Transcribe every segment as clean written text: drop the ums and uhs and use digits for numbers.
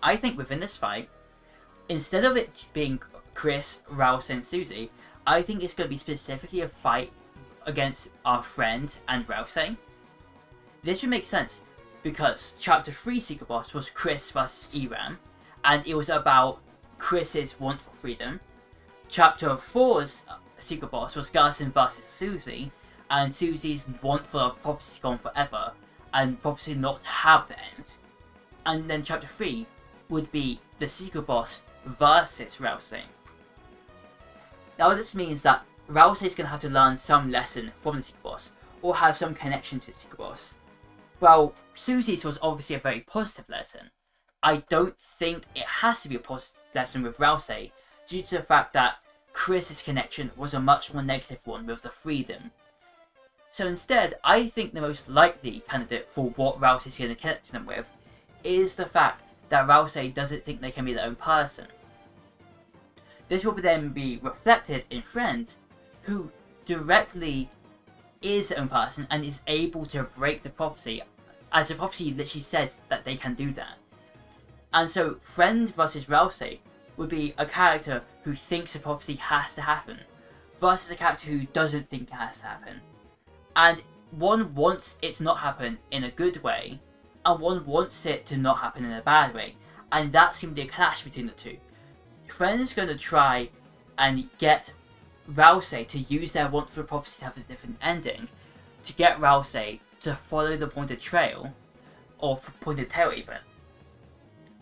I think within this fight, instead of it being Chris, Ralsei, and Susie, I think it's going to be specifically a fight against our friend and Ralsei. This would make sense because Chapter 3 Secret Boss was Chris vs. Eram, and it was about Chris's want for freedom. Chapter 4's Secret Boss was Garson vs. Susie, and Susie's want for prophecy gone forever, and prophecy not to have the end. And then Chapter 3 would be the Secret Boss versus Ralsei. Now this means that Ralsei is going to have to learn some lesson from the Secret Boss, or have some connection to the Secret Boss. Well, Susie's was obviously a very positive lesson. I don't think it has to be a positive lesson with Ralsei, due to the fact that Chris's connection was a much more negative one with the freedom. So instead, I think the most likely candidate for what Ralsei's going to connect them with is the fact that Ralsei doesn't think they can be their own person. This will then be reflected in Friend, who directly is their own person and is able to break the prophecy, as the prophecy literally says that they can do that. And so Friend versus Ralsei would be a character who thinks the prophecy has to happen, versus a character who doesn't think it has to happen. And one wants it to not happen in a good way, and one wants it to not happen in a bad way, and that's going to be a clash between the two. Friend's going to try and get Ralsei to use their want for the prophecy to have a different ending, to get Ralsei to follow the pointed trail, or pointed tail even,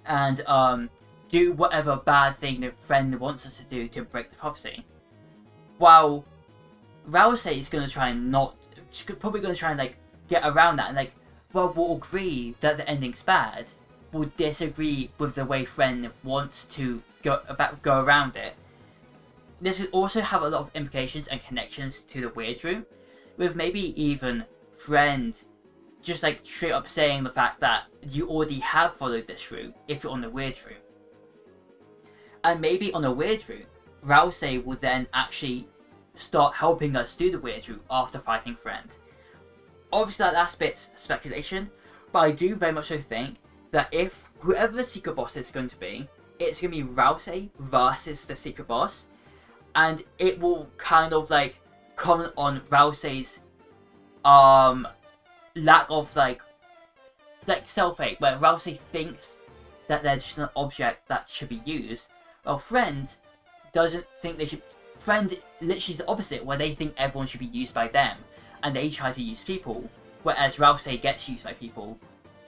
and do whatever bad thing the Friend wants us to do to break the prophecy. While Ralsei is going to try and probably going to try and like get around that, and well, we'll agree that the ending's bad, we'll disagree with the way Friend wants to go around it. This would also have a lot of implications and connections to the Weird Route, with maybe even Friend just straight up saying the fact that you already have followed this route if you're on the Weird Route. And maybe on the Weird Route, Ralsei will then actually start helping us do the Weird Route after fighting Friend. Obviously that last bit's speculation, but I do very much so think that if whoever the Secret Boss is going to be, it's going to be Ralsei versus the Secret Boss, and it will kind of comment on Ralsei's lack of self-hate, where Ralsei thinks that they're just an object that should be used. Well, Friend doesn't think they should. Friend literally is the opposite, where they think everyone should be used by them, and they try to use people, whereas Ralsei gets used by people